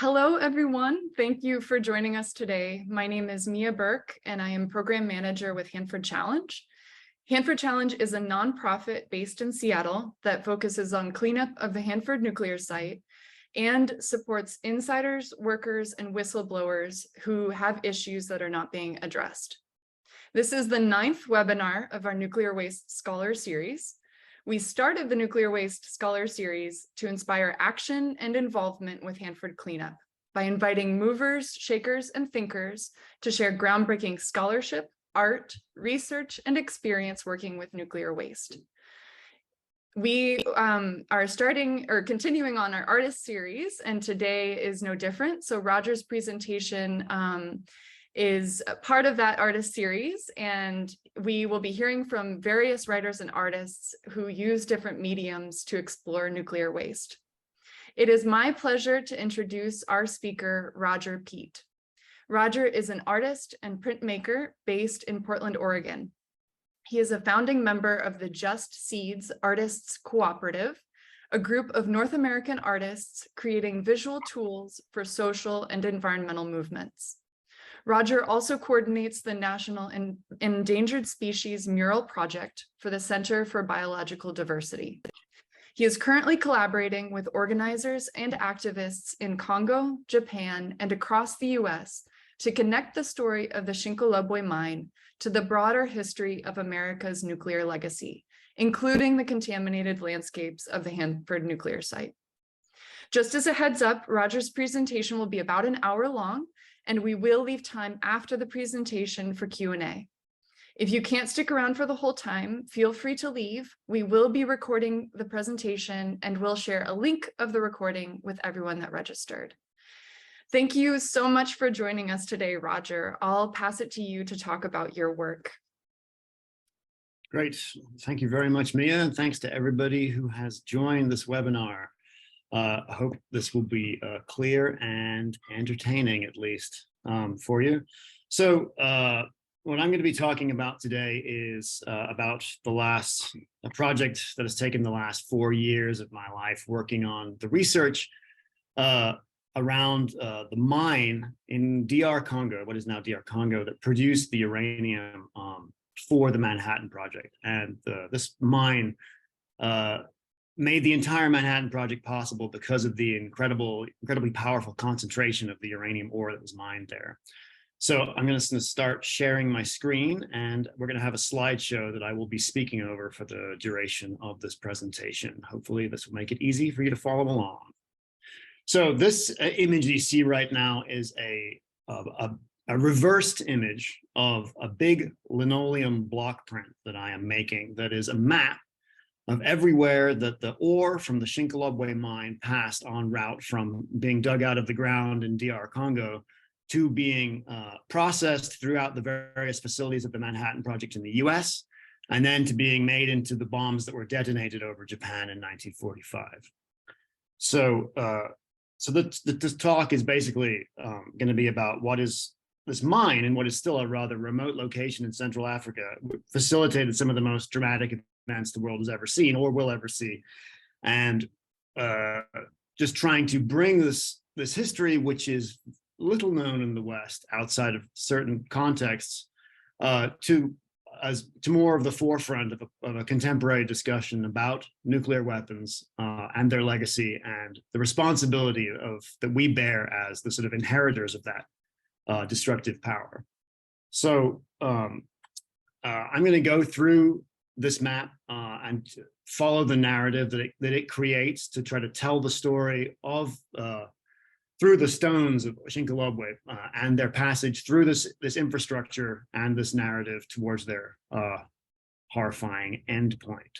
Hello, everyone. Thank you for joining us today. My name is Mia Burke, and I am Program Manager with Hanford Challenge. Hanford Challenge is a nonprofit based in Seattle that focuses on cleanup of the Hanford nuclear site and supports insiders, workers, and whistleblowers who have issues that are not being addressed. This is the 9th webinar of our Nuclear Waste Scholar Series. We started the Nuclear Waste Scholar Series to inspire action and involvement with Hanford cleanup by inviting movers, shakers, and thinkers to share groundbreaking scholarship, art, research, and experience working with nuclear waste. We are continuing on our artist series, and today is no different. So Roger's presentation is a part of that artist series, and we will be hearing from various writers and artists who use different mediums to explore nuclear waste. It is my pleasure to introduce our speaker, Roger Peet. Roger is an artist and printmaker based in Portland, Oregon. He is a founding member of the Just Seeds Artists Cooperative, a group of North American artists creating visual tools for social and environmental movements. Roger also coordinates the National Endangered Species Mural Project for the Center for Biological Diversity. He is currently collaborating with organizers and activists in Congo, Japan, and across the US to connect the story of the Shinkolobwe mine to the broader history of America's nuclear legacy, including the contaminated landscapes of the Hanford nuclear site. Just as a heads up, Roger's presentation will be about an hour long, and we will leave time after the presentation for Q&A. If you can't stick around for the whole time, feel free to leave. We will be recording the presentation, and we'll share a link of the recording with everyone that registered. Thank you so much for joining us today, Roger. I'll pass it to you to talk about your work. Great. Thank you very much, Mia, and thanks to everybody who has joined this webinar. I hope this will be clear and entertaining, at least, for you. So what I'm going to be talking about today is about a project that has taken the last 4 years of my life working on the research around the mine in DR Congo, what is now DR Congo, that produced the uranium for the Manhattan Project. And this mine made the entire Manhattan Project possible because of the incredibly powerful concentration of the uranium ore that was mined there. So I'm going to start sharing my screen, and we're going to have a slideshow that I will be speaking over for the duration of this presentation. Hopefully this will make it easy for you to follow along. So this image you see right now is a reversed image of a big linoleum block print that I am making that is a map of everywhere that the ore from the Shinkolobwe mine passed en route from being dug out of the ground in DR Congo to being processed throughout the various facilities of the Manhattan Project in the US, and then to being made into the bombs that were detonated over Japan in 1945. So, this talk is basically going to be about what is this mine in what is still a rather remote location in Central Africa facilitated some of the most dramatic events the world has ever seen or will ever see, and just trying to bring this history, which is little known in the West outside of certain contexts, to more of the forefront of a contemporary discussion about nuclear weapons and their legacy and the responsibility that we bear as the sort of inheritors of that destructive power. So I'm going to go through this map and follow the narrative that it creates to try to tell the story of through the stones of Shinkolobwe and their passage through this infrastructure and this narrative towards their horrifying endpoint.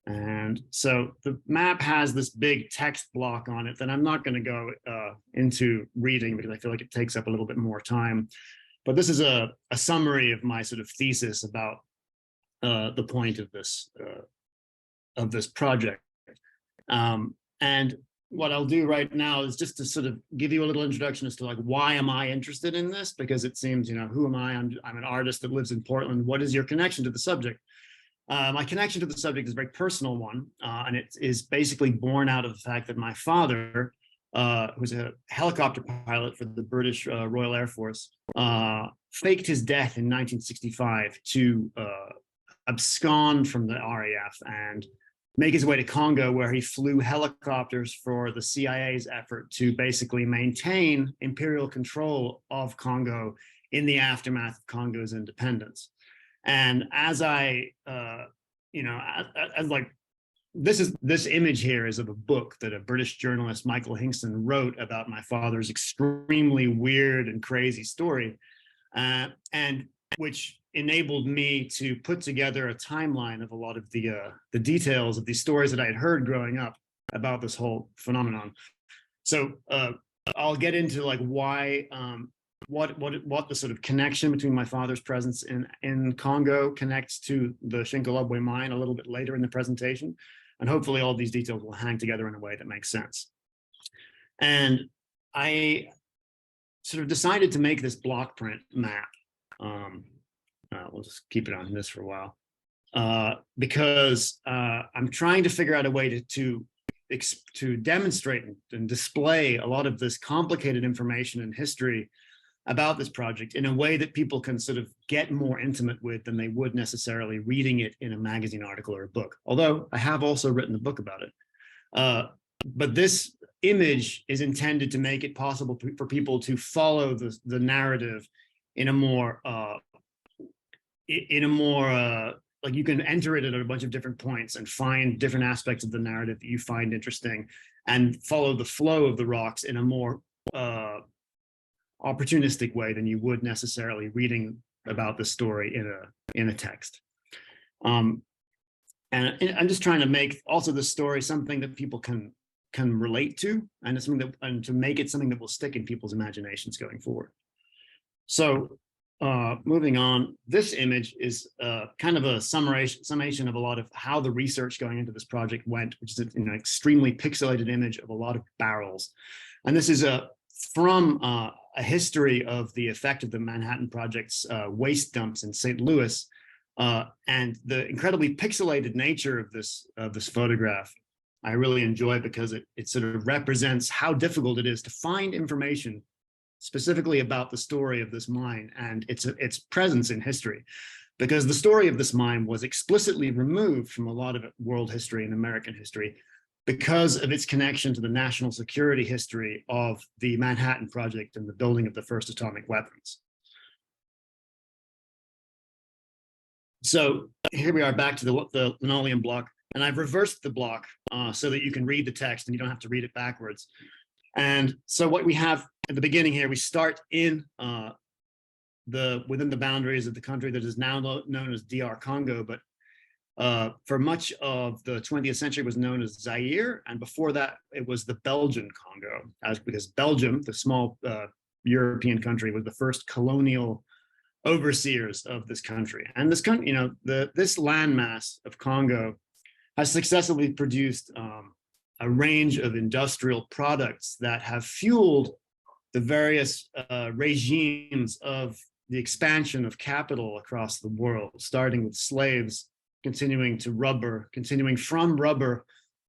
And so the map has this big text block on it that I'm not going to go into reading because I feel like it takes up a little bit more time. But this is a summary of my sort of thesis about the point of this project. And what I'll do right now is just to sort of give you a little introduction as to like, why am I interested in this? Because it seems, who am I? I'm an artist that lives in Portland. What is your connection to the subject? My connection to the subject is a very personal one, and it is basically born out of the fact that my father who was a helicopter pilot for the British Royal Air Force, faked his death in 1965 to abscond from the RAF and make his way to Congo, where he flew helicopters for the CIA's effort to basically maintain imperial control of Congo in the aftermath of Congo's independence. And as I, as like, this image here is of a book that a British journalist, Michael Hingston, wrote about my father's extremely weird and crazy story, and which enabled me to put together a timeline of a lot of the details of these stories that I had heard growing up about this whole phenomenon. So I'll get into like why, what the sort of connection between my father's presence in Congo connects to the Shinkolobwe mine a little bit later in the presentation. And hopefully all these details will hang together in a way that makes sense. And I sort of decided to make this block print map. We'll just keep it on this for a while, because I'm trying to figure out a way to demonstrate and display a lot of this complicated information and history about this project in a way that people can sort of get more intimate with than they would necessarily reading it in a magazine article or a book. Although I have also written a book about it. But this image is intended to make it possible for people to follow the narrative in a more, like you can enter it at a bunch of different points and find different aspects of the narrative that you find interesting and follow the flow of the rocks in a more opportunistic way than you would necessarily reading about the story in a text. And I'm just trying to make also the story something that people can relate to, and it's something that, and to make it something that will stick in people's imaginations going forward. So moving on, this image is kind of a summation of a lot of how the research going into this project went, which is an extremely pixelated image of a lot of barrels. And this is from a history of the effect of the Manhattan Project's waste dumps in St. Louis, and the incredibly pixelated nature of this photograph I really enjoy, because it sort of represents how difficult it is to find information specifically about the story of this mine and its presence in history, because the story of this mine was explicitly removed from a lot of world history and American history because of its connection to the national security history of the Manhattan Project and the building of the first atomic weapons. So here we are back to the linoleum block, and I've reversed the block so that you can read the text and you don't have to read it backwards. And so what we have at the beginning here, we start in within the boundaries of the country that is now known as DR Congo, but for much of the 20th century was known as Zaire, and before that it was the Belgian Congo, because Belgium, the small European country, was the first colonial overseers of this country. And this country, this landmass of Congo has successfully produced a range of industrial products that have fueled the various regimes of the expansion of capital across the world, starting with slaves, continuing to rubber, continuing from rubber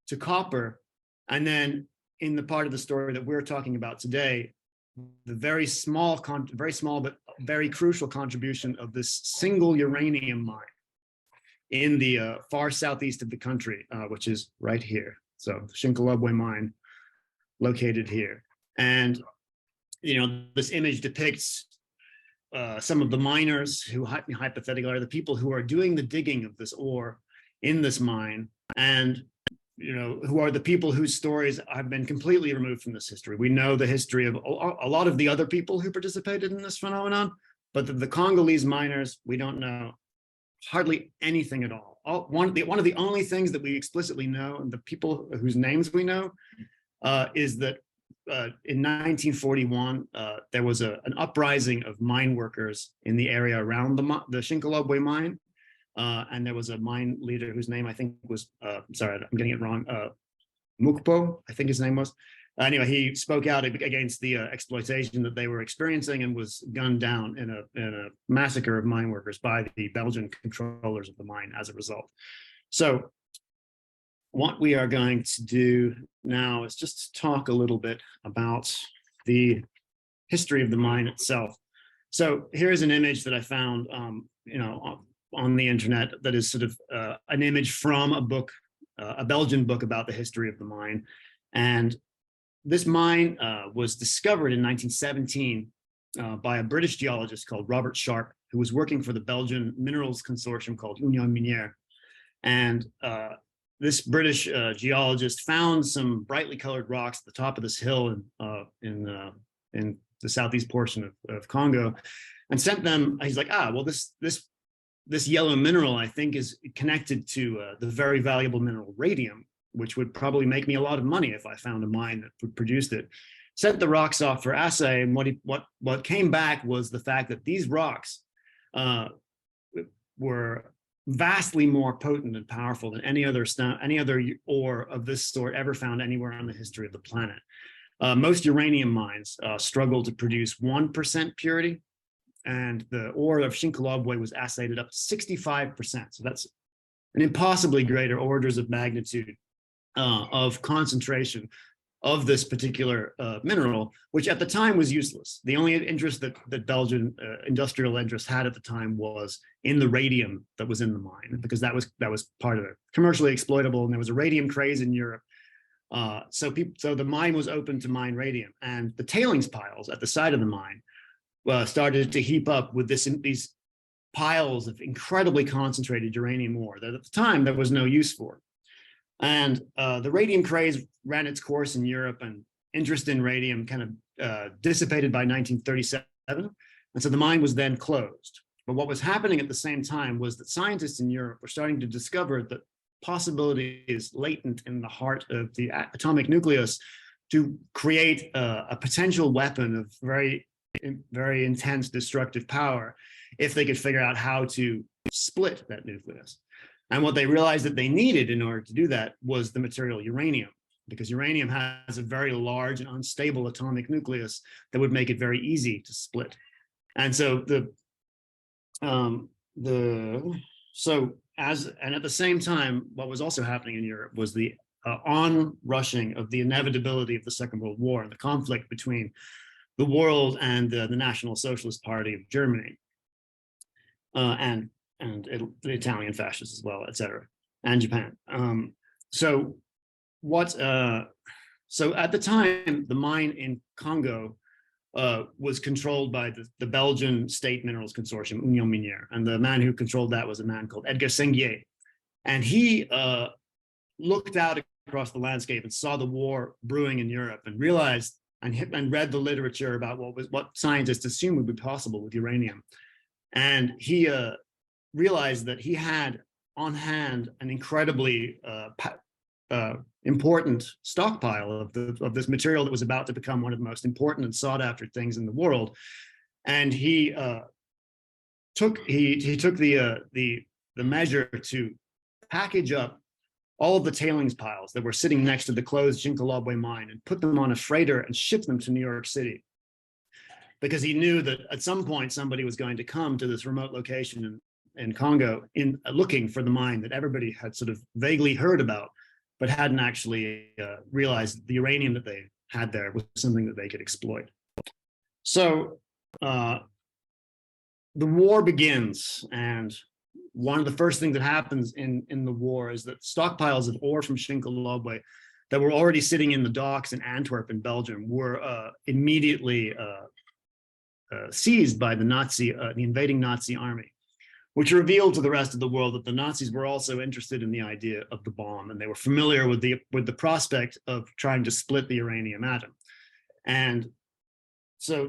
to copper. And then in the part of the story that we're talking about today, the very small but very crucial contribution of this single uranium mine in the far southeast of the country, which is right here. So the Shinkolobwe mine located here. And, this image depicts some of the miners who hypothetically are the people who are doing the digging of this ore in this mine, and who are the people whose stories have been completely removed from this history. We know the history of a lot of the other people who participated in this phenomenon, but the Congolese miners, we don't know hardly anything at all. One of the only things that we explicitly know, and the people whose names we know, is that in 1941, there was an uprising of mine workers in the area around the Shinkolobwe mine. And there was a mine leader whose name I think was, sorry, I'm getting it wrong, Mukpo, I think his name was. Anyway, he spoke out against the exploitation that they were experiencing and was gunned down in a massacre of mine workers by the Belgian controllers of the mine as a result. So what we are going to do now is just talk a little bit about the history of the mine itself. So here's an image that I found, on the internet that is sort of an image from a book, a Belgian book about the history of the mine. And this mine was discovered in 1917 by a British geologist called Robert Sharp, who was working for the Belgian minerals consortium called Union Minière. And this British geologist found some brightly colored rocks at the top of this hill in the southeast portion of Congo, and sent them. He's like, well, this yellow mineral, I think, is connected to the very valuable mineral radium, which would probably make me a lot of money if I found a mine that would produce it. Sent the rocks off for assay, and what came back was the fact that these rocks were vastly more potent and powerful than any other ore of this sort ever found anywhere on the history of the planet. Most uranium mines struggle to produce 1% purity, and the ore of Shinkolobwe was assayed at up to 65%. So that's an impossibly greater orders of magnitude of concentration of this particular mineral, which at the time was useless. The only interest that Belgian industrial interest had at the time was in the radium that was in the mine, because that was part of it, commercially exploitable, and there was a radium craze in Europe. So the mine was open to mine radium, and the tailings piles at the side of the mine started to heap up with these piles of incredibly concentrated uranium ore that at the time there was no use for. And the radium craze ran its course in Europe, and interest in radium kind of dissipated by 1937. And so the mine was then closed. But what was happening at the same time was that scientists in Europe were starting to discover that possibilities latent in the heart of the atomic nucleus to create a potential weapon of very, very intense destructive power if they could figure out how to split that nucleus. And what they realized that they needed in order to do that was the material uranium, because uranium has a very large and unstable atomic nucleus that would make it very easy to split. And so at the same time, what was also happening in Europe was the onrushing of the inevitability of the Second World War and the conflict between the world and the National Socialist Party of Germany, and the Italian fascists as well, et cetera, and Japan. So at the time, the mine in Congo was controlled by the Belgian State Minerals Consortium, Union Minière, and the man who controlled that was a man called Edgar Sengier. And he looked out across the landscape and saw the war brewing in Europe, and realized and read the literature about what scientists assumed would be possible with uranium. And he realized that he had on hand an incredibly important stockpile of this material that was about to become one of the most important and sought after things in the world. And he took the measure to package up all of the tailings piles that were sitting next to the closed Shinkolobwe mine and put them on a freighter and ship them to New York City, because he knew that at some point somebody was going to come to this remote location in Congo looking for the mine that everybody had sort of vaguely heard about, but hadn't actually realized the uranium that they had there was something that they could exploit. So the war begins, and one of the first things that happens in the war is that stockpiles of ore from Shinkolobwe that were already sitting in the docks in Antwerp in Belgium were immediately seized by the invading Nazi army, which revealed to the rest of the world that the Nazis were also interested in the idea of the bomb, and they were familiar with the prospect of trying to split the uranium atom. And so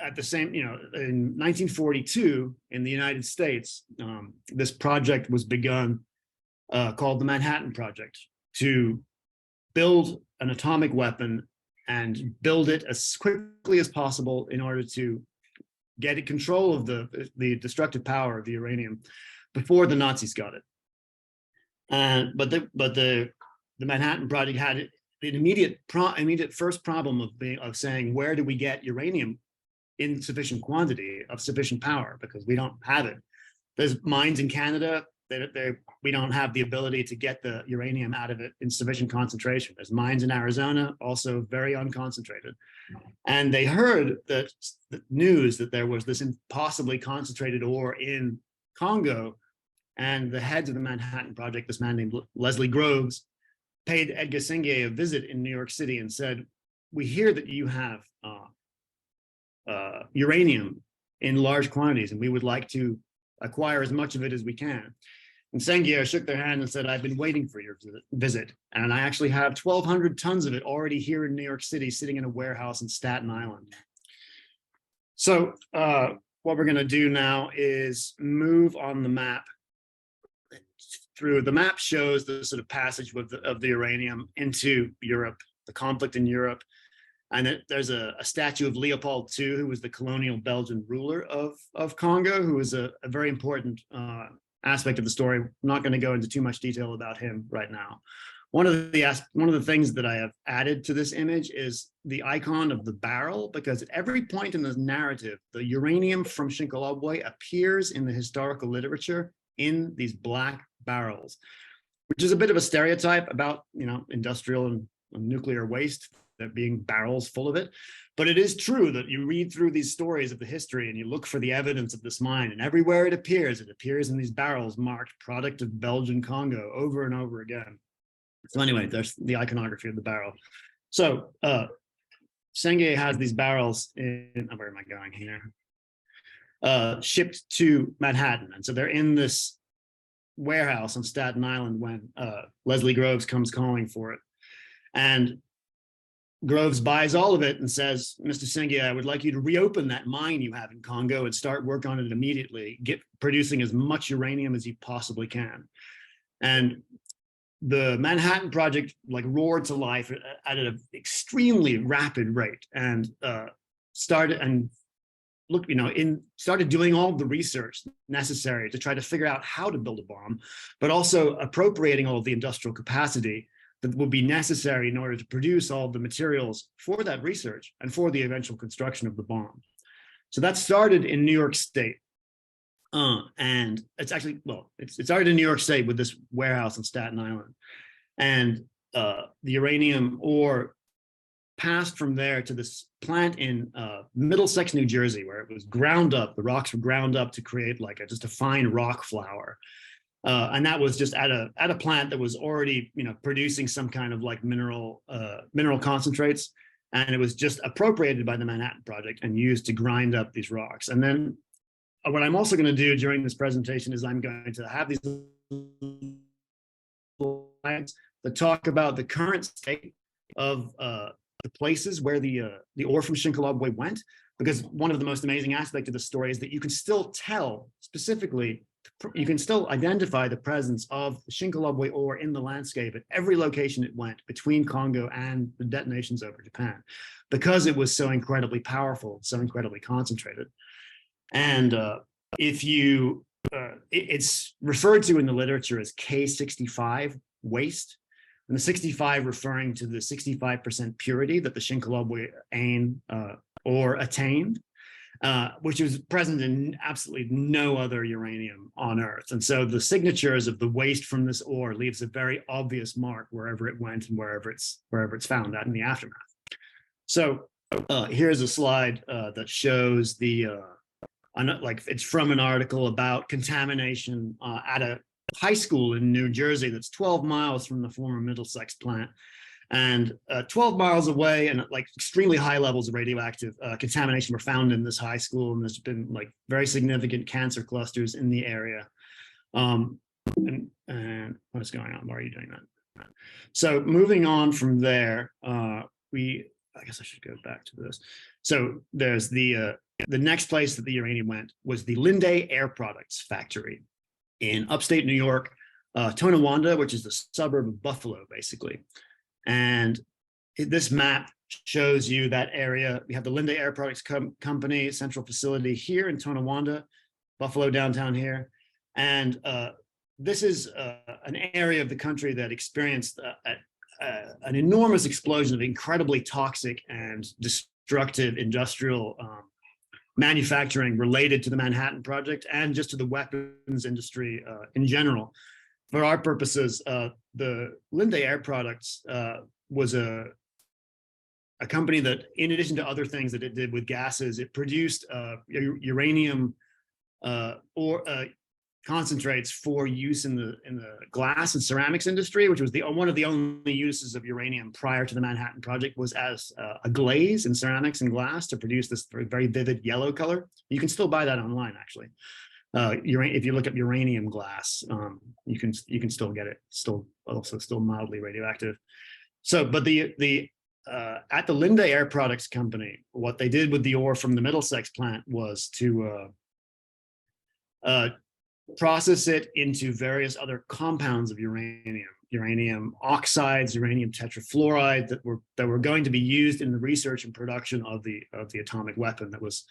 in 1942 in the United States, this project was begun called the Manhattan Project, to build an atomic weapon and build it as quickly as possible in order to get control of the destructive power of the uranium before the Nazis got it. But the Manhattan Project had an immediate first problem of saying, where do we get uranium in sufficient quantity of sufficient power, because we don't have it. There's mines in Canada, we don't have the ability to get the uranium out of it in sufficient concentration. There's mines in Arizona, also very unconcentrated. And they heard the news that there was this impossibly concentrated ore in Congo, and the heads of the Manhattan Project, this man named Leslie Groves, paid Edgar Sengier a visit in New York City and said, we hear that you have uranium in large quantities, and we would like to acquire as much of it as we can. And Sengier shook their hand and said, I've been waiting for your visit. And I actually have 1,200 tons of it already here in New York City, sitting in a warehouse in Staten Island. So what we're going to do now is move on the map through. The map shows the sort of passage of the uranium into Europe, the conflict in Europe. And there's a statue of Leopold II, who was the colonial Belgian ruler of Congo, who was a very important aspect of the story. I'm not going to go into too much detail about him right now. One of the things that I have added to this image is the icon of the barrel, because at every point in this narrative, the uranium from Shinkolobwe appears in the historical literature in these black barrels, which is a bit of a stereotype about, industrial and nuclear waste, there being barrels full of it. But it is true that you read through these stories of the history and you look for the evidence of this mine, and everywhere it appears in these barrels marked product of Belgian Congo over and over again. So anyway, there's the iconography of the barrel. So Sengier has these barrels in, where am I going here? Shipped to Manhattan. And so they're in this warehouse on Staten Island when Leslie Groves comes calling for it. And Groves buys all of it and says, Mr. Sengier, I would like you to reopen that mine you have in Congo and start work on it immediately, get producing as much uranium as you possibly can. And the Manhattan Project roared to life at an extremely rapid rate, and started doing all the research necessary to try to figure out how to build a bomb, but also appropriating all of the industrial capacity that will be necessary in order to produce all the materials for that research and for the eventual construction of the bomb. So that started in New York State. And it's actually, it started in New York State with this warehouse on Staten Island. And the uranium ore passed from there to this plant in Middlesex, New Jersey, where it was ground up. The rocks were ground up to create just a fine rock flour. And that was just at a plant that was already, producing some kind of mineral concentrates, and it was just appropriated by the Manhattan Project and used to grind up these rocks. And then what I'm also going to do during this presentation is I'm going to have these slides that talk about the current state of the places where the ore from Shinkolobwe went, because one of the most amazing aspects of the story is that you can still tell specifically. You can still identify the presence of the Shinkolobwe ore in the landscape at every location it went between Congo and the detonations over Japan, because it was so incredibly powerful, so incredibly concentrated. And it's referred to in the literature as K65 waste, and the 65 referring to the 65% purity that the Shinkolobwe ore attained. Which was present in absolutely no other uranium on Earth. And so the signatures of the waste from this ore leaves a very obvious mark wherever it went and wherever it's found out in the aftermath. So here's a slide that shows it's from an article about contamination at a high school in New Jersey that's 12 miles from the former Middlesex plant. And 12 miles away, and extremely high levels of radioactive contamination were found in this high school, and there's been very significant cancer clusters in the area. And what's going on? Why are you doing that? So moving on from there, I guess I should go back to this. So there's the next place that the uranium went was the Linde Air Products factory in upstate New York, Tonawanda, which is the suburb of Buffalo, basically. And this map shows you that area. We have the Linde Air Products Company central facility here in Tonawanda, Buffalo downtown here. And this is an area of the country that experienced an enormous explosion of incredibly toxic and destructive industrial manufacturing related to the Manhattan Project and just to the weapons industry in general. For our purposes, the Linde Air Products was a company that, in addition to other things that it did with gases, it produced uranium or concentrates for use in the glass and ceramics industry, which was one of the only uses of uranium prior to the Manhattan Project, was as a glaze in ceramics and glass to produce this very vivid yellow color. You can still buy that online, actually. If you look up uranium glass, you can still get it. Still mildly radioactive. So, but at the Linde Air Products Company, what they did with the ore from the Middlesex plant was to process it into various other compounds of uranium oxides, uranium tetrafluoride that were going to be used in the research and production of the atomic weapon that was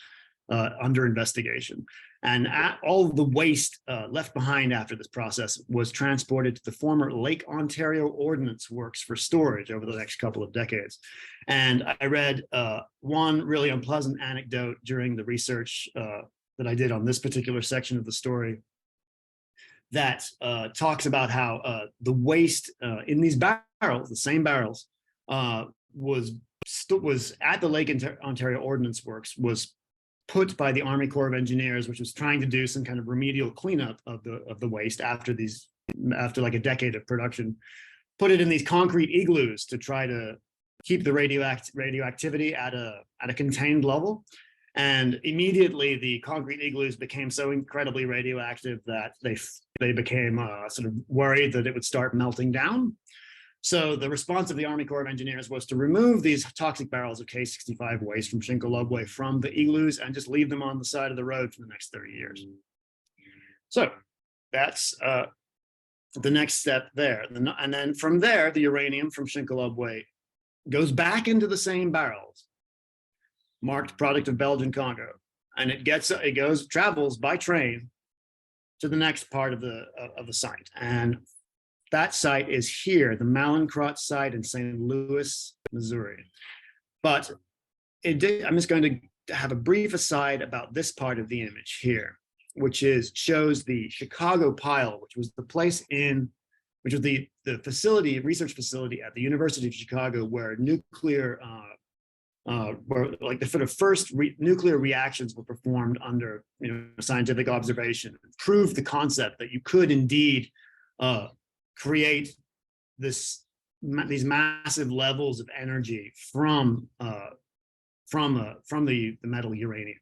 under investigation. And all of the waste left behind after this process was transported to the former Lake Ontario Ordnance Works for storage over the next couple of decades. And I read one really unpleasant anecdote during the research that I did on this particular section of the story that talks about how the waste in these barrels, the same barrels, was at the Lake Ontario Ordnance Works, was put by the Army Corps of Engineers, which was trying to do some kind of remedial cleanup of the waste after like a decade of production, put it in these concrete igloos to try to keep the radioactivity at a contained level. And immediately the concrete igloos became so incredibly radioactive that they became sort of worried that it would start melting down. So the response of the Army Corps of Engineers was to remove these toxic barrels of K65 waste from Shinkolobwe from the igloos and just leave them on the side of the road for the next 30 years. So that's the next step there. And then from there, the uranium from Shinkolobwe goes back into the same barrels, marked product of Belgian Congo, and it travels by train to the next part of the site. And that site is here, the Mallinckrodt site in St. Louis, Missouri. But I'm just going to have a brief aside about this part of the image here, which shows the Chicago pile, which was the place which was the research facility at the University of Chicago where where like the sort of first nuclear reactions were performed under scientific observation, proved the concept that you could indeed create these massive levels of energy from the metal uranium.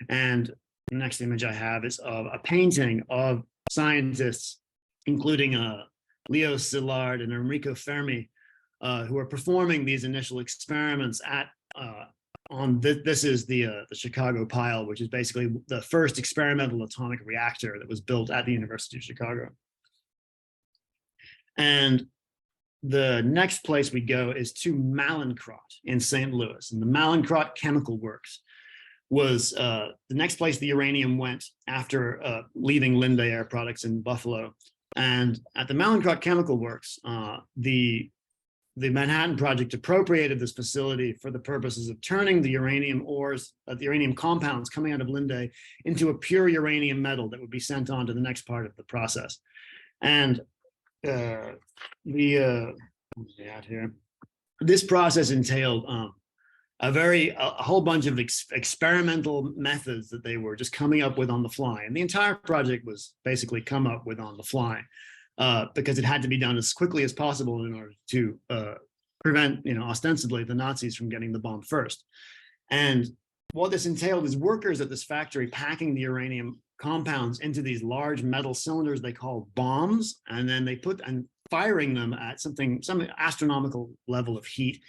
And the next image I have is of a painting of scientists, including Leo Szilard and Enrico Fermi, who are performing these initial experiments this is the Chicago pile, which is basically the first experimental atomic reactor that was built at the University of Chicago. And the next place we go is to Mallinckrodt in St. Louis. And the Mallinckrodt Chemical Works was the next place the uranium went after leaving Linde Air Products in Buffalo. And at the Mallinckrodt Chemical Works, the Manhattan Project appropriated this facility for the purposes of turning the uranium ores, the uranium compounds coming out of Linde into a pure uranium metal that would be sent on to the next part of the process. And this process entailed a whole bunch of experimental methods that they were just coming up with on the fly. And the entire project was basically come up with on the fly. Because it had to be done as quickly as possible in order to prevent, ostensibly the Nazis from getting the bomb first. And what this entailed is workers at this factory packing the uranium compounds into these large metal cylinders they call bombs, and then firing them at some astronomical level of heat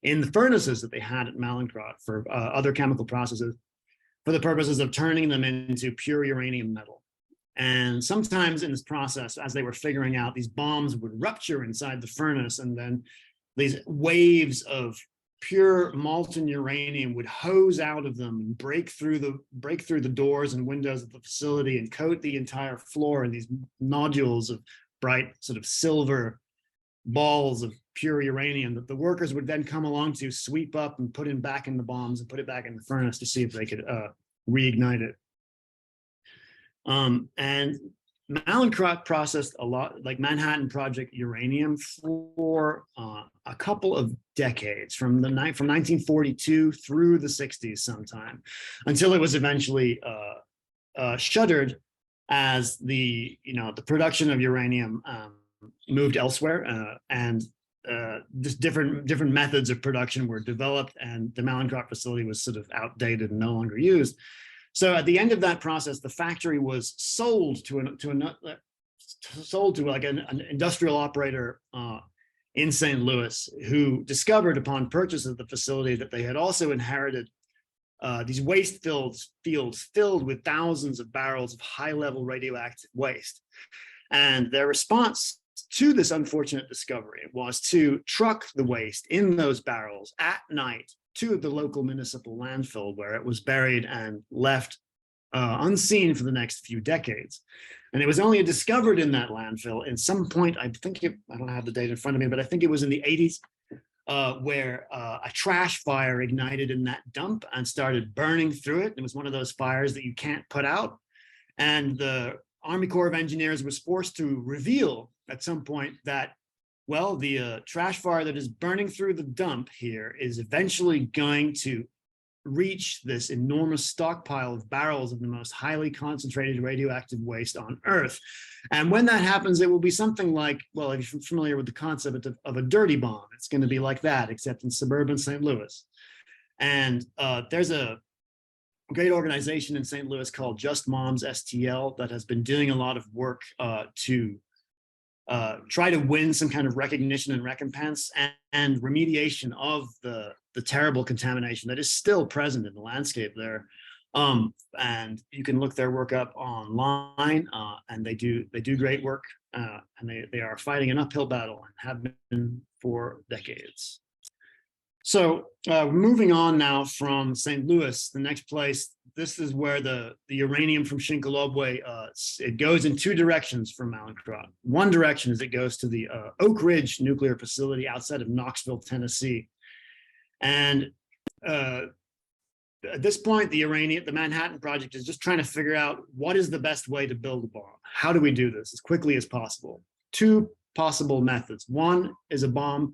in the furnaces that they had at Mallinckrodt for other chemical processes for the purposes of turning them into pure uranium metal. And sometimes in this process, as they were figuring out, these bombs would rupture inside the furnace, and then these waves of pure molten uranium would hose out of them and break through the doors and windows of the facility and coat the entire floor in these nodules of bright sort of silver balls of pure uranium that the workers would then come along to sweep up and put back in the bombs and put it back in the furnace to see if they could reignite it. And Mallinckrodt processed a lot, like Manhattan Project uranium, for a couple of decades, from 1942 through the 60s sometime, until it was eventually shuttered as the production of uranium moved elsewhere, and just different methods of production were developed, and the Mallinckrodt facility was sort of outdated and no longer used. So at the end of that process, the factory was sold to like an industrial operator in St. Louis, who discovered upon purchase of the facility that they had also inherited these waste fields filled with thousands of barrels of high-level radioactive waste. And their response to this unfortunate discovery was to truck the waste in those barrels at night to the local municipal landfill, where it was buried and left unseen for the next few decades. And it was only discovered in that landfill in some point, I don't have the date in front of me, but I think it was in the 80s, where a trash fire ignited in that dump and started burning through it. It was one of those fires that you can't put out. And the Army Corps of Engineers was forced to reveal at some point that, well, the trash fire that is burning through the dump here is eventually going to reach this enormous stockpile of barrels of the most highly concentrated radioactive waste on Earth. And when that happens, it will be something like, well, if you're familiar with the concept of a dirty bomb, it's going to be like that, except in suburban St. Louis. And there's a great organization in St. Louis called Just Moms STL that has been doing a lot of work to try to win some kind of recognition and recompense and remediation of the terrible contamination that is still present in the landscape there. And you can look their work up online, and they do great work, and they are fighting an uphill battle and have been for decades. So moving on now from St. Louis, the next place, this is where the uranium from Shinkolobwe, it goes in two directions from Mallinckrodt. One direction is it goes to the Oak Ridge nuclear facility outside of Knoxville, Tennessee. And at this point, the Manhattan Project is just trying to figure out what is the best way to build a bomb. How do we do this as quickly as possible? Two possible methods. One is a bomb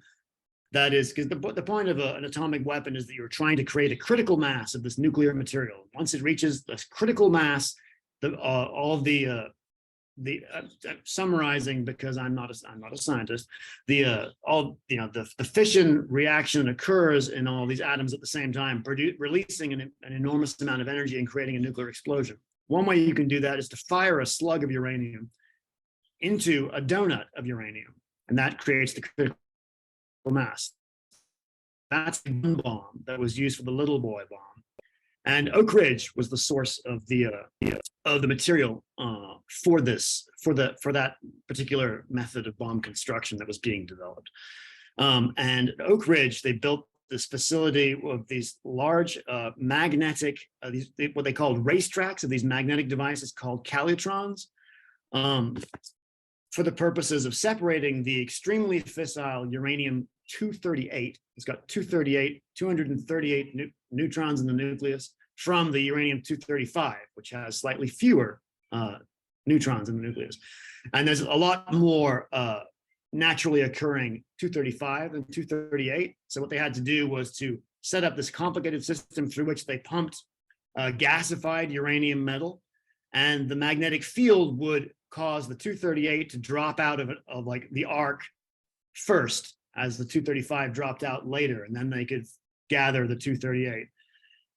that is, because the point of an atomic weapon is that you're trying to create a critical mass of this nuclear material. Once it reaches this critical mass, summarizing, because I'm not a scientist, the fission reaction occurs in all these atoms at the same time, releasing an enormous amount of energy and creating a nuclear explosion. One way you can do that is to fire a slug of uranium into a donut of uranium, and that creates the critical mass. That's the gun bomb that was used for the Little Boy bomb. And Oak Ridge was the source of the material for that particular method of bomb construction that was being developed. And at Oak Ridge, they built this facility of these large magnetic, what they called racetracks of these magnetic devices called calutrons, for the purposes of separating the extremely fissile uranium-238. It's got 238 neutrons in the nucleus, from the uranium-235, which has slightly fewer neutrons in the nucleus. And there's a lot more naturally occurring 235 and 238. So what they had to do was to set up this complicated system through which they pumped gasified uranium metal, and the magnetic field would cause the 238 to drop out of like the arc first, as the 235 dropped out later, and then they could gather the 238.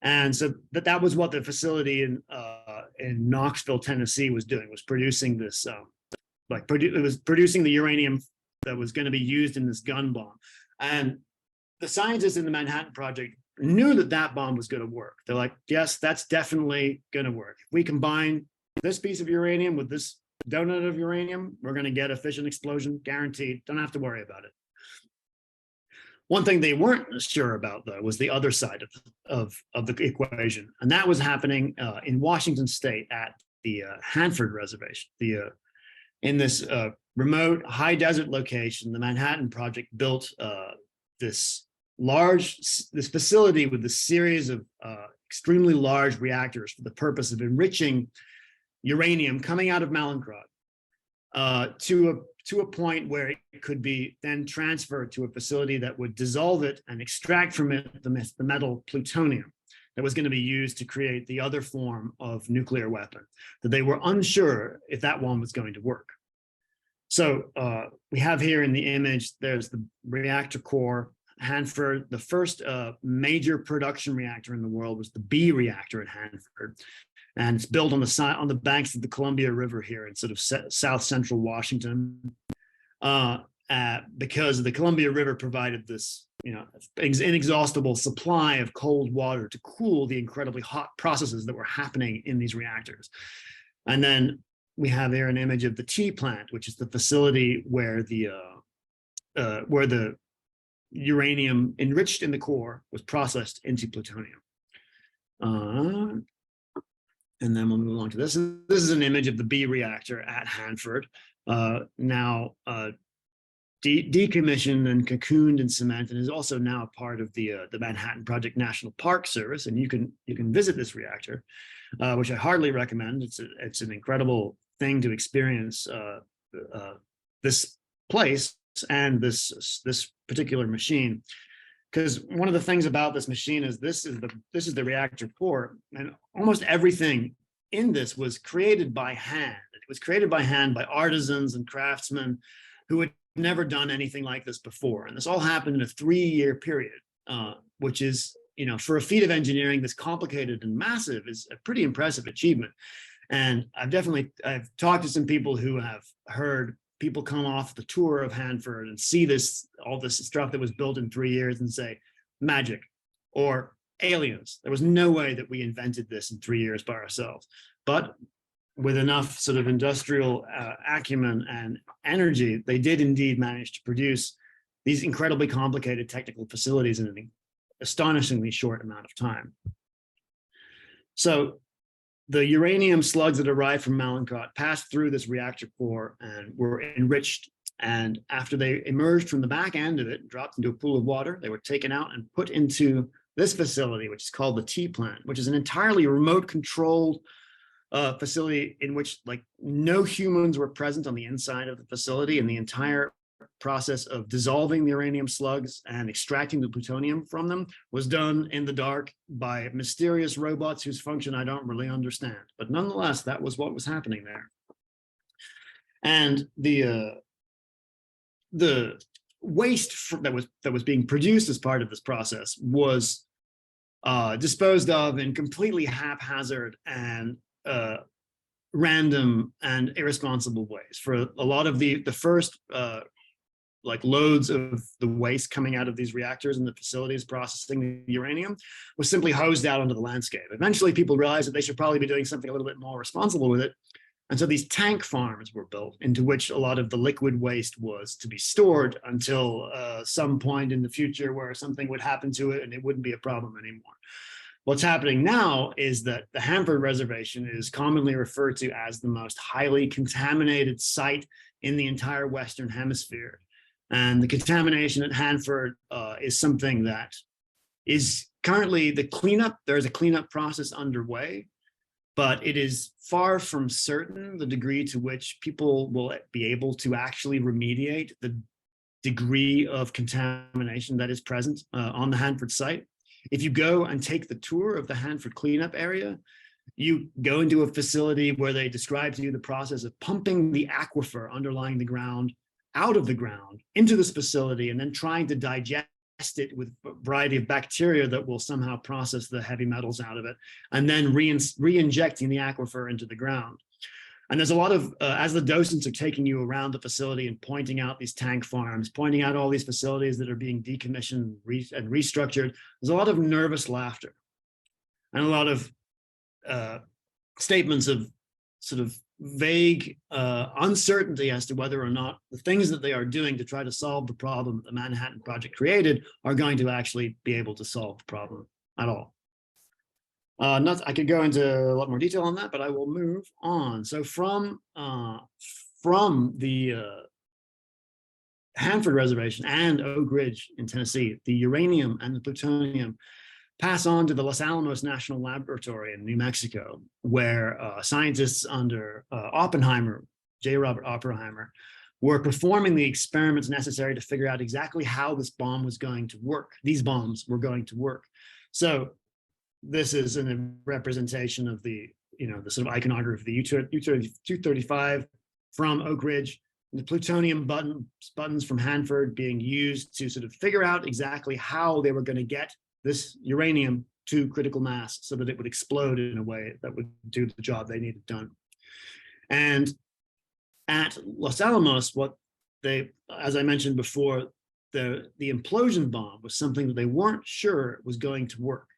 And so that was what the facility in Knoxville, Tennessee was doing, was producing this, it was producing the uranium that was going to be used in this gun bomb. And the scientists in the Manhattan Project knew that bomb was going to work. They're like, yes, that's definitely going to work. If we combine this piece of uranium with this donut of uranium, we're going to get a fission explosion, guaranteed. Don't have to worry about it. One thing they weren't sure about, though, was the other side of the equation, and that was happening in Washington State at the Hanford Reservation. In this remote high desert location, the Manhattan Project built this facility with a series of extremely large reactors for the purpose of enriching uranium coming out of Mallinckrodt to a point where it could be then transferred to a facility that would dissolve it and extract from it the metal plutonium that was going to be used to create the other form of nuclear weapon, that they were unsure if that one was going to work. So we have here in the image, there's the reactor core, Hanford. The first major production reactor in the world was the B reactor at Hanford. And it's built on the banks of the Columbia River here in sort of south central Washington, because the Columbia River provided this, inexhaustible supply of cold water to cool the incredibly hot processes that were happening in these reactors. And then we have here an image of the T plant, which is the facility where the uranium enriched in the core was processed into plutonium. And then we'll move along to this. This is an image of the B reactor at Hanford, now decommissioned and cocooned in cement, and is also now a part of the Manhattan Project National Park Service. And you can visit this reactor, which I hardly recommend. It's an incredible thing to experience this place and this particular machine. Because one of the things about this machine is this is the reactor core, and almost everything in this was created by hand. It was created by hand by artisans and craftsmen who had never done anything like this before. And this all happened in a 3-year period, which is, for a feat of engineering this complicated and massive, is a pretty impressive achievement. And I've talked to some people who have heard people come off the tour of Hanford and see all this stuff that was built in 3 years and say, magic or aliens. There was no way that we invented this in 3 years by ourselves. But with enough sort of industrial acumen and energy, they did indeed manage to produce these incredibly complicated technical facilities in an astonishingly short amount of time. So the uranium slugs that arrived from Mallinckrodt passed through this reactor core and were enriched. And after they emerged from the back end of it, dropped into a pool of water, they were taken out and put into this facility, which is called the T plant, which is an entirely remote controlled facility in which no humans were present on the inside of the facility, and the entire process of dissolving the uranium slugs and extracting the plutonium from them was done in the dark by mysterious robots whose function I don't really understand. But nonetheless, that was what was happening there. And the waste that was being produced as part of this process was disposed of in completely haphazard and random and irresponsible ways. For a lot of the first loads of the waste coming out of these reactors and the facilities processing the uranium was simply hosed out onto the landscape. Eventually, people realized that they should probably be doing something a little bit more responsible with it. And so these tank farms were built into which a lot of the liquid waste was to be stored until some point in the future where something would happen to it and it wouldn't be a problem anymore. What's happening now is that the Hanford Reservation is commonly referred to as the most highly contaminated site in the entire Western Hemisphere. And the contamination at Hanford is something that is currently the cleanup. There's a cleanup process underway, but it is far from certain the degree to which people will be able to actually remediate the degree of contamination that is present on the Hanford site. If you go and take the tour of the Hanford cleanup area, you go into a facility where they describe to you the process of pumping the aquifer underlying the ground out of the ground into this facility and then trying to digest it with a variety of bacteria that will somehow process the heavy metals out of it, and then re-injecting the aquifer into the ground. And there's a lot of, as the docents are taking you around the facility and pointing out these tank farms, pointing out all these facilities that are being decommissioned and restructured, there's a lot of nervous laughter and a lot of statements of sort of vague uncertainty as to whether or not the things that they are doing to try to solve the problem that the Manhattan Project created are going to actually be able to solve the problem at all. I could go into a lot more detail on that, but I will move on. So from the Hanford Reservation and Oak Ridge in Tennessee, the uranium and the plutonium pass on to the Los Alamos National Laboratory in New Mexico, where scientists under Oppenheimer, J. Robert Oppenheimer, were performing the experiments necessary to figure out exactly how this bomb was going to work. These bombs were going to work. So this is a representation of the, the sort of iconography of the U-235 from Oak Ridge, the plutonium buttons from Hanford being used to sort of figure out exactly how they were going to get this uranium to critical mass so that it would explode in a way that would do the job they needed done. And at Los Alamos, what they, as I mentioned before, the implosion bomb was something that they weren't sure was going to work.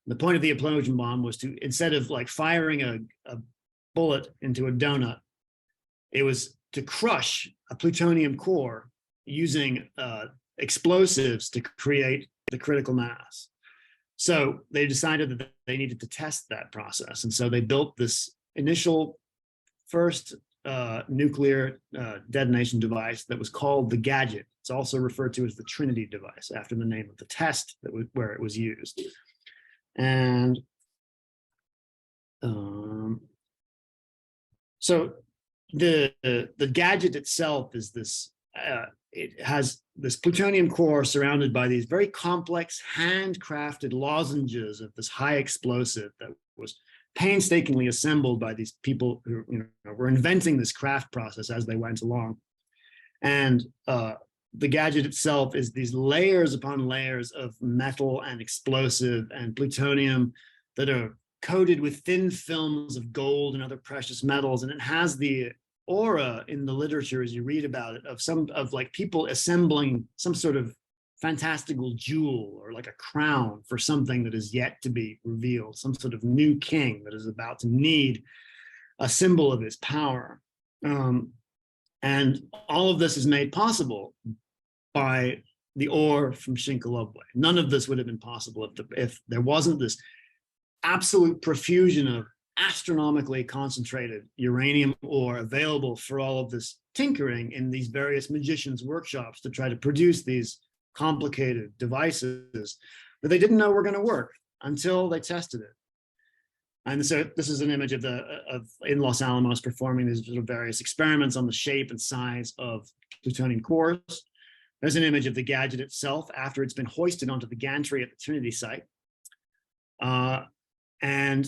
The point of the implosion bomb was to, instead of like firing a bullet into a donut, it was to crush a plutonium core using explosives to create the critical mass. So they decided that they needed to test that process. And so they built this initial first nuclear detonation device that was called the Gadget. It's also referred to as the Trinity device after the name of the test that where it was used. And so the Gadget itself is this, it has this plutonium core surrounded by these very complex handcrafted lozenges of this high explosive that was painstakingly assembled by these people who were inventing this craft process as they went along. And the Gadget itself is these layers upon layers of metal and explosive and plutonium that are coated with thin films of gold and other precious metals. And it has the aura in the literature, as you read about it, of like people assembling some sort of fantastical jewel or like a crown for something that is yet to be revealed, some sort of new king that is about to need a symbol of his power. And all of this is made possible by the ore from Shinkolobwe. None of this would have been possible if there wasn't this absolute profusion of astronomically concentrated uranium ore available for all of this tinkering in these various magicians' workshops to try to produce these complicated devices that they didn't know were going to work until they tested it. And so this is an image of in Los Alamos performing these sort of various experiments on the shape and size of plutonium cores. There's an image of the Gadget itself after it's been hoisted onto the gantry at the Trinity site. And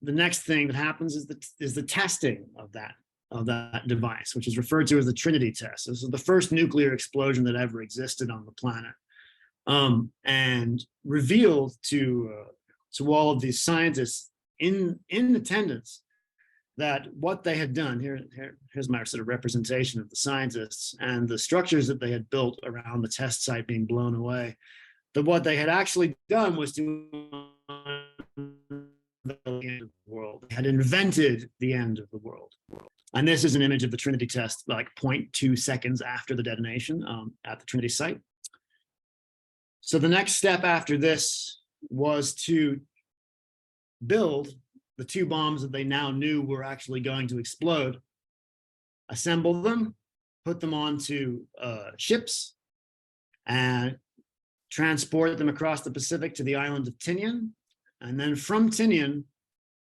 the next thing that happens is the testing of that device, which is referred to as the Trinity test. This is the first nuclear explosion that ever existed on the planet, and revealed to all of these scientists in attendance that what they had done, here's my sort of representation of the scientists and the structures that they had built around the test site being blown away, that what they had actually done was to the end of the world. They had invented the end of the world. And this is an image of the Trinity test, like 0.2 seconds after the detonation at the Trinity site. So the next step after this was to build the two bombs that they now knew were actually going to explode, assemble them, put them onto ships, and transport them across the Pacific to the island of Tinian. And then from Tinian,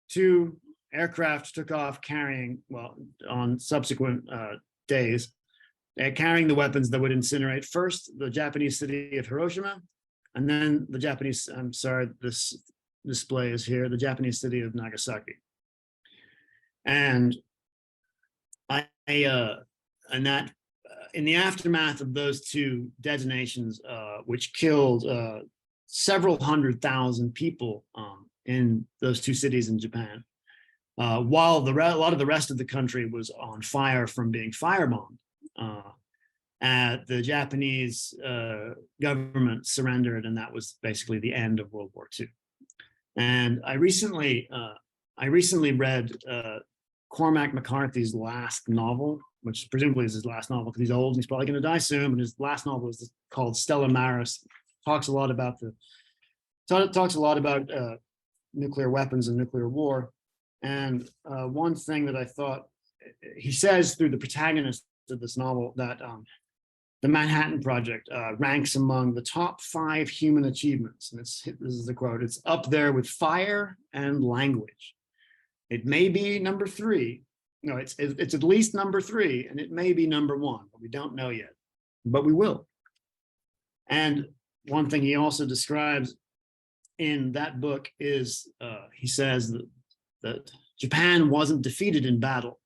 two aircraft took off carrying, well, on subsequent days, carrying the weapons that would incinerate first the Japanese city of Hiroshima, and then the Japanese, I'm sorry, this display is here, the Japanese city of Nagasaki. And in the aftermath of those two detonations, which killed several 100,000 people in those two cities in Japan, while a lot of the rest of the country was on fire from being firebombed, the Japanese government surrendered, and that was basically the end of World War II. And I recently read Cormac McCarthy's last novel, which presumably is his last novel because he's old and he's probably going to die soon. But his last novel is called Stella Maris. Talks a lot about nuclear weapons and nuclear war. And one thing that I thought he says through the protagonist of this novel that the Manhattan Project ranks among the top 5 human achievements. And this is the quote, it's up there with fire and language. It may be number 3. No, it's at least number 3, and it may be number 1, but we don't know yet, but we will. And one thing he also describes in that book is, he says that Japan wasn't defeated in battle.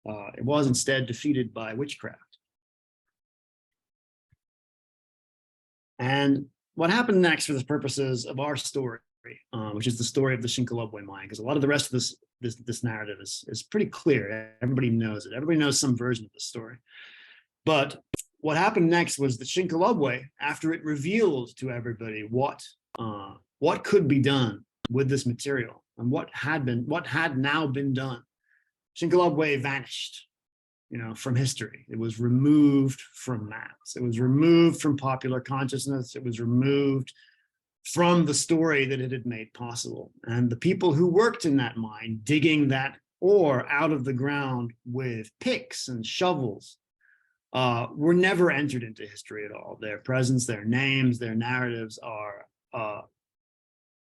It was instead defeated by witchcraft. And what happened next for the purposes of our story, which is the story of the Shinkolobwe mine, because a lot of the rest of this narrative is pretty clear. Everybody knows it. Everybody knows some version of the story. But what happened next was the Shinkolobwe, after it revealed to everybody what could be done with this material and what had now been done, Shinkolobwe vanished, from history. It was removed from maps. It was removed from popular consciousness. It was removed from the story that it had made possible. And the people who worked in that mine, digging that ore out of the ground with picks and shovels, were never entered into history at all. Their presence, their names, their narratives are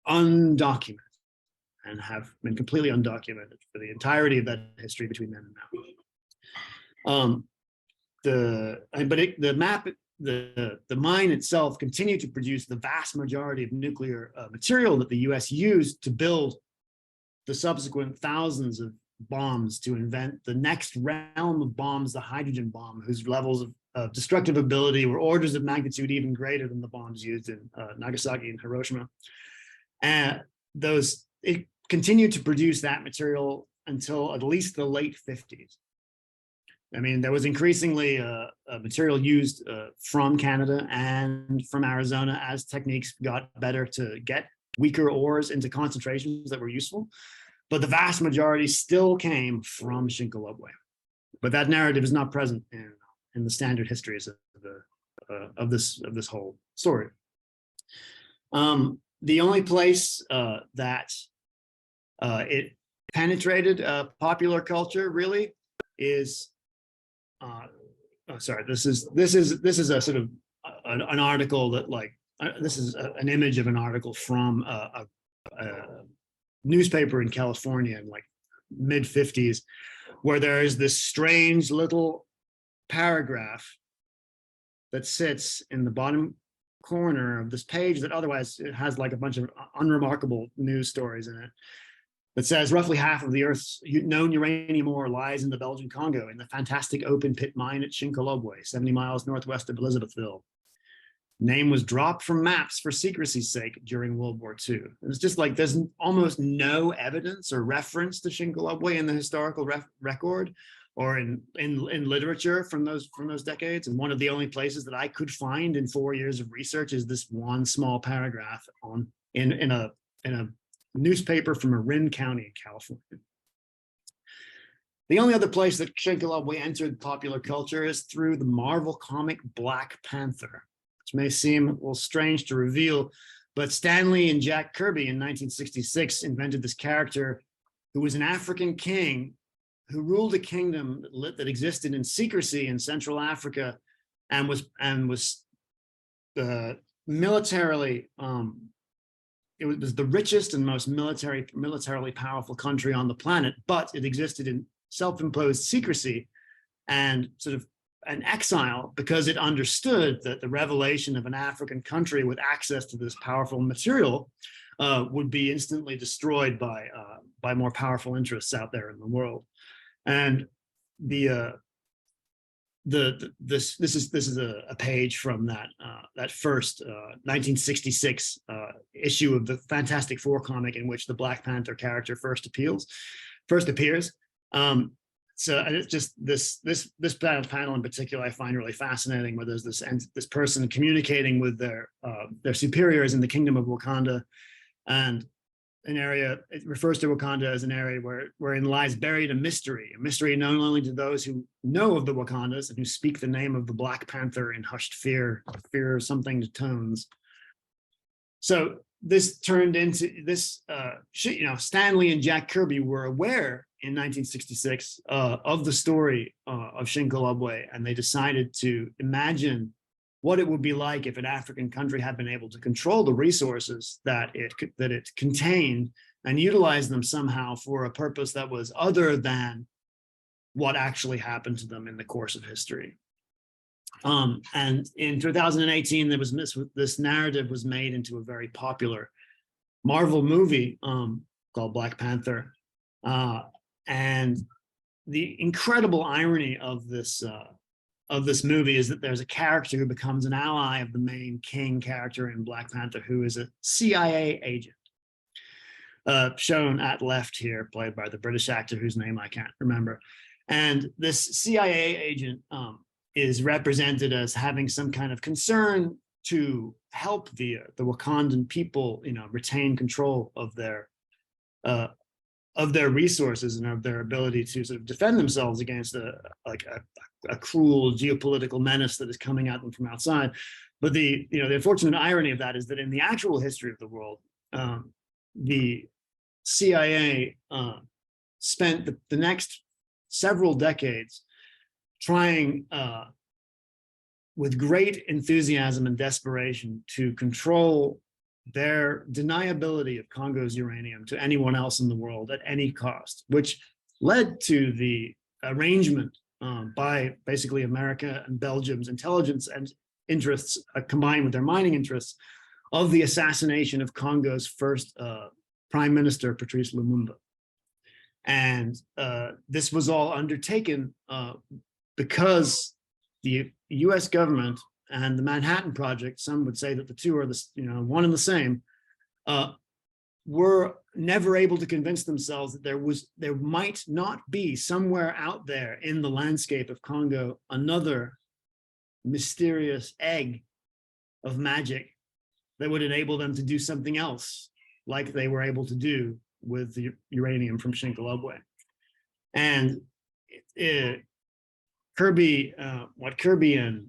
undocumented and have been completely undocumented for the entirety of that history between then and now. The mine itself continued to produce the vast majority of nuclear material that the US used to build the subsequent thousands of bombs to invent the next realm of bombs, the hydrogen bomb, whose levels of destructive ability were orders of magnitude even greater than the bombs used in Nagasaki and Hiroshima. And it continued to produce that material until at least the late 50s. I mean, there was increasingly material used from Canada and from Arizona as techniques got better to get weaker ores into concentrations that were useful. But the vast majority still came from Shinkolobwe. But that narrative is not present in the standard histories of this whole story. The only place that it penetrated popular culture really is sorry, this is a sort of an article that this is an image of an article from a newspaper in California in mid 50s, where there is this strange little paragraph that sits in the bottom corner of this page that otherwise it has a bunch of unremarkable news stories in it. That says roughly half of the Earth's known uranium ore lies in the Belgian Congo in the fantastic open pit mine at Shinkolobwe, 70 miles northwest of Elizabethville. Name was dropped from maps for secrecy's sake during World War II. It's just there's almost no evidence or reference to Shinkolobwe in the historical record or in literature from those decades. And one of the only places that I could find in 4 years of research is this one small paragraph in a newspaper from Marin County in California. The only other place that Shinkolobwe entered popular culture is through the Marvel comic Black Panther, which may seem a little strange to reveal, but Stan Lee and Jack Kirby in 1966 invented this character who was an African king who ruled a kingdom that existed in secrecy in Central Africa and was militarily it was the richest and most militarily powerful country on the planet, but it existed in self-imposed secrecy and sort of an exile because it understood that the revelation of an African country with access to this powerful material would be instantly destroyed by more powerful interests out there in the world. And this is a page from that first 1966 issue of the Fantastic Four comic in which the Black Panther character first appears. So and it's just this panel in particular I find really fascinating, where there's this person communicating with their superiors in the kingdom of Wakanda, and an area, it refers to Wakanda as an area wherein lies buried a mystery known only to those who know of the Wakandas and who speak the name of the Black Panther in hushed fear something to tones. So this turned into this, Stan Lee and Jack Kirby were aware in 1966 of the story of Shinkolobwe, and they decided to imagine what it would be like if an African country had been able to control the resources that it contained and utilize them somehow for a purpose that was other than what actually happened to them in the course of history. And in 2018, there was this narrative was made into a very popular Marvel movie called Black Panther. And the incredible irony of this movie is that there's a character who becomes an ally of the main king character in Black Panther, who is a CIA agent, shown at left here, played by the British actor whose name I can't remember. And this CIA agent is represented as having some kind of concern to help the Wakandan people, retain control of their resources and of their ability to sort of defend themselves against a cruel geopolitical menace that is coming at them from outside. But the unfortunate irony of that is that in the actual history of the world, the CIA spent the next several decades trying with great enthusiasm and desperation to control their deniability of Congo's uranium to anyone else in the world at any cost, which led to the arrangement by basically America and Belgium's intelligence and interests combined with their mining interests of the assassination of Congo's first Prime Minister, Patrice Lumumba. And this was all undertaken because the US government and the Manhattan Project, some would say that the two are one and the same, were never able to convince themselves that there might not be somewhere out there in the landscape of Congo another mysterious egg of magic that would enable them to do something else like they were able to do with the uranium from Shinkolobwe. And what Kirby and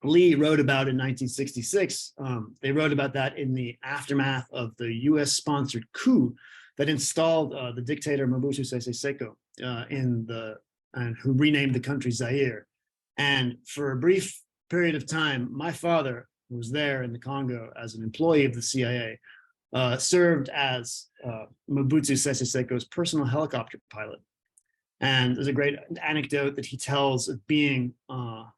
Lee wrote about in 1966, they wrote about that in the aftermath of the US-sponsored coup that installed the dictator Mobutu Sese Seko and who renamed the country Zaire. And for a brief period of time, my father, who was there in the Congo as an employee of the CIA, served as Mobutu Sese Seko's personal helicopter pilot. And there's a great anecdote that he tells of being on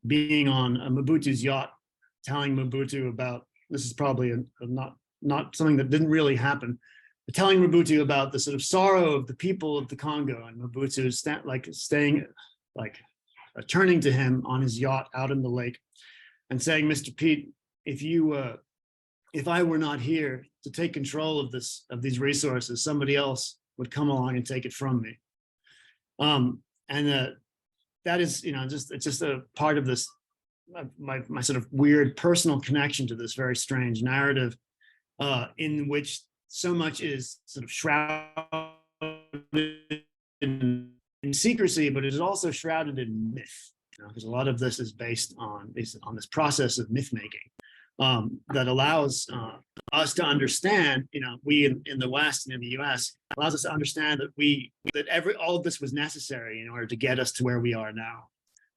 Mobutu's yacht, telling Mobutu about, this is probably not something that didn't really happen, but telling Mobutu about the sort of sorrow of the people of the Congo, and Mobutu turning to him on his yacht out in the lake and saying, "Mr. Peet, if I were not here to take control of these resources, somebody else would come along and take it from me." That is, it's just a part of this, my sort of weird personal connection to this very strange narrative in which so much is sort of shrouded in secrecy, but it is also shrouded in myth, because a lot of this is based on this process of myth making that allows us to understand, we in the West and in the US, allows us to understand that all of this was necessary in order to get us to where we are now,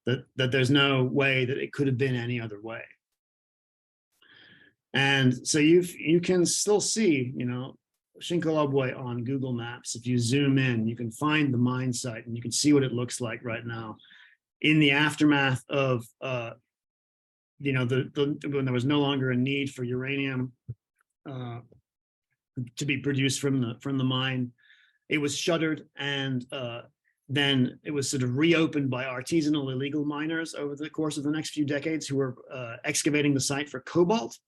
that there's no way that it could have been any other way. And so you can still see, Shinkolobwe on Google Maps. If you zoom in, you can find the mine site and you can see what it looks like right now in the aftermath of when there was no longer a need for uranium to be produced from the mine. It was shuttered, and then it was sort of reopened by artisanal illegal miners over the course of the next few decades who were excavating the site for cobalt.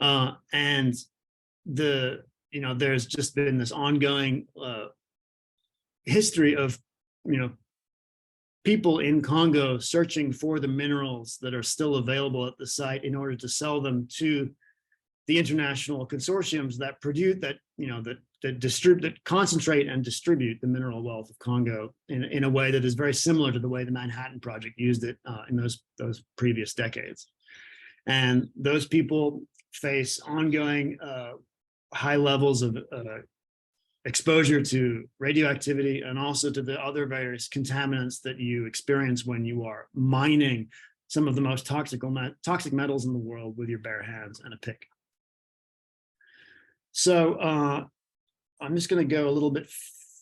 And there's just been this ongoing history of people in Congo searching for the minerals that are still available at the site in order to sell them to the international consortiums that concentrate and distribute the mineral wealth of Congo in a way that is very similar to the way the Manhattan Project used it in those previous decades. And those people face ongoing high levels of exposure to radioactivity and also to the other various contaminants that you experience when you are mining some of the most toxic metals in the world with your bare hands and a pick. So I'm just going to go a little bit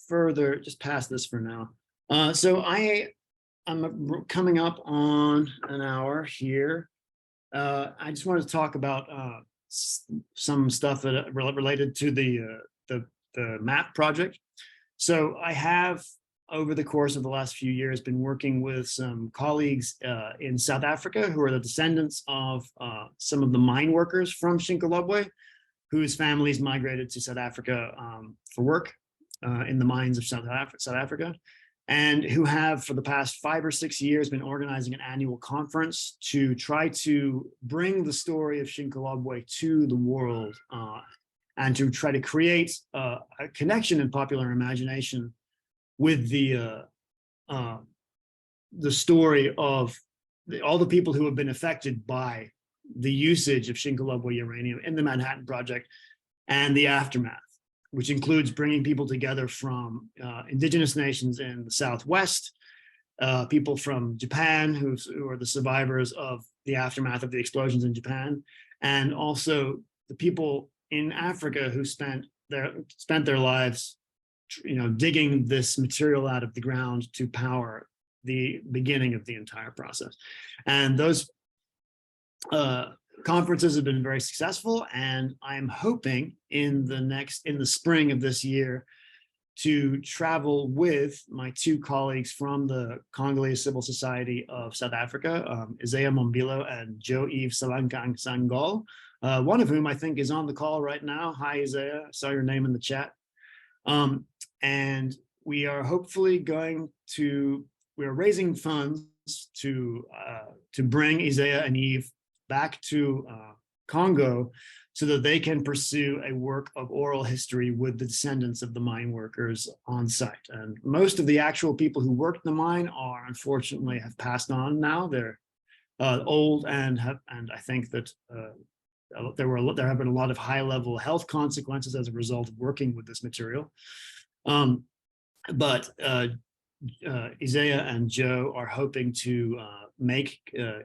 further, just past this for now. So I'm coming up on an hour here. I just wanted to talk about some stuff that related to the MAP project. So I have, over the course of the last few years, been working with some colleagues in South Africa who are the descendants of some of the mine workers from Shinkolobwe, whose families migrated to South Africa for work in the mines of South Africa, and who have, for the past 5 or 6 years, been organizing an annual conference to try to bring the story of Shinkolobwe to the world and to try to create a connection in popular imagination with the story of all the people who have been affected by the usage of Shinkolobwe uranium in the Manhattan Project and the aftermath, which includes bringing people together from indigenous nations in the Southwest, people from Japan who are the survivors of the aftermath of the explosions in Japan, and also the people in Africa who spent their lives, digging this material out of the ground to power the beginning of the entire process. And those conferences have been very successful, and I'm hoping in the spring of this year to travel with my 2 colleagues from the Congolese Civil Society of South Africa, Isaiah Mombilo and Joe-Yves Salankang Sangol, one of whom I think is on the call right now. Hi, Isaiah, I saw your name in the chat. And we are hopefully we're raising funds to bring Isaiah and Yves back to Congo so that they can pursue a work of oral history with the descendants of the mine workers on site. And most of the actual people who worked in the mine unfortunately have passed on now. They're old and I think that there have been a lot of high-level health consequences as a result of working with this material. But Isaiah and Joe are hoping to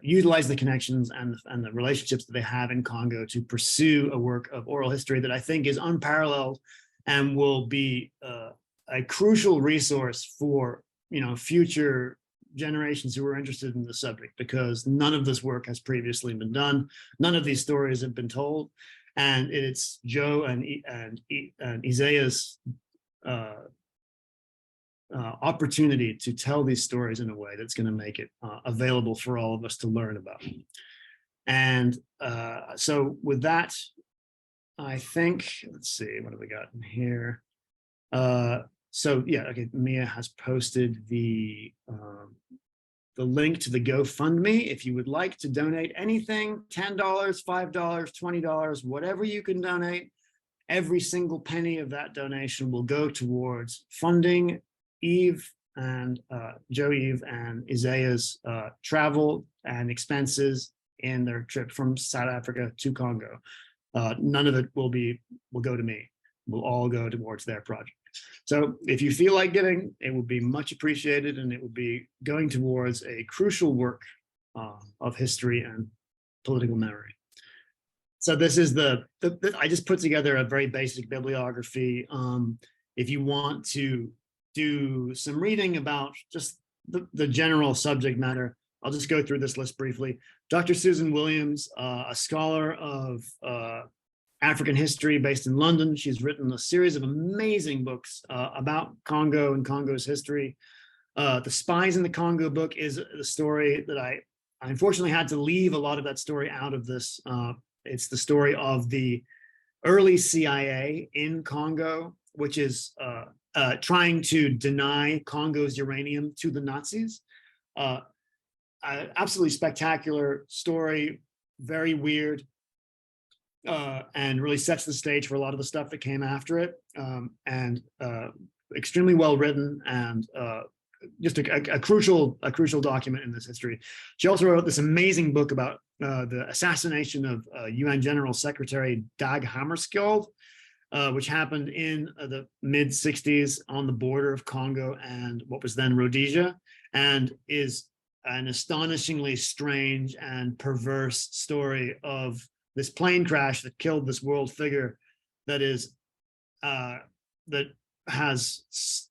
utilize the connections and the relationships that they have in Congo to pursue a work of oral history that I think is unparalleled and will be a crucial resource for future generations who are interested in the subject, because none of this work has previously been done. None of these stories have been told, and it's Joe and Isaiah's opportunity to tell these stories in a way that's going to make it available for all of us to learn about. And so with that, I think, let's see, what have we got in here? So yeah, okay, Mia has posted the link to the GoFundMe. If you would like to donate anything, $10, $5, $20, whatever you can donate, every single penny of that donation will go towards funding Joe-Yves and Isaiah's travel and expenses in their trip from South Africa to Congo. None of it will go to me. Will all go towards their project. So if you feel like giving, it would be much appreciated, and it would be going towards a crucial work of history and political memory. So this is I just put together a very basic bibliography. If you want to do some reading about just the general subject matter, I'll just go through this list briefly. Dr. Susan Williams, a scholar of African history based in London. She's written a series of amazing books about Congo and Congo's history. The Spies in the Congo book is the story that I unfortunately had to leave a lot of that story out of this. It's the story of the early CIA in Congo, which is trying to deny Congo's uranium to the Nazis. Absolutely spectacular story, very weird, and really sets the stage for a lot of the stuff that came after it, and extremely well written, and just a crucial document in this history. She also wrote this amazing book about the assassination of UN General Secretary Dag Hammarskjöld, which happened in the mid 60s on the border of Congo and what was then Rhodesia, and is an astonishingly strange and perverse story of this plane crash that killed this world figure that is that has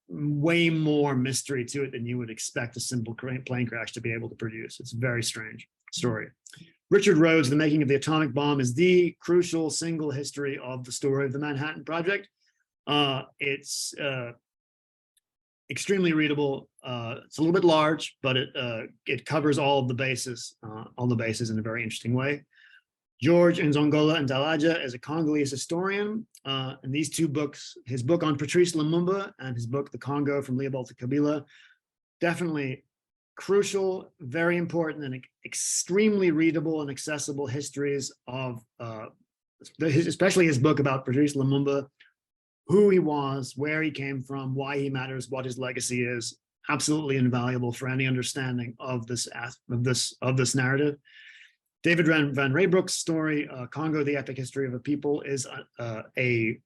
way more mystery to it than you would expect a simple plane crash to be able to produce. It's a very strange story. Richard Rhodes, The Making of the Atomic Bomb, is the crucial single history of the story of the Manhattan Project. It's extremely readable. It's a little bit large, but it covers all the bases in a very interesting way. George Nzongola Ndalaja is a Congolese historian, and these two books, his book on Patrice Lumumba and his book, The Congo from Leopold to Kabila, definitely crucial, very important, and extremely readable and accessible histories of, especially his book about Patrice Lumumba, who he was, where he came from, why he matters, what his legacy is. Absolutely invaluable for any understanding of this narrative. David Van Raybrook's story, Congo, The Epic History of a People, is a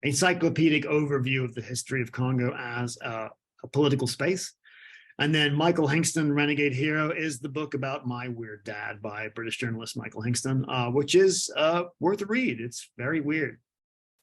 encyclopedic overview of the history of Congo as a political space. And then Michael Hingston, Renegade Hero, is the book about my weird dad by British journalist Michael Hingston, which is worth a read. It's very weird.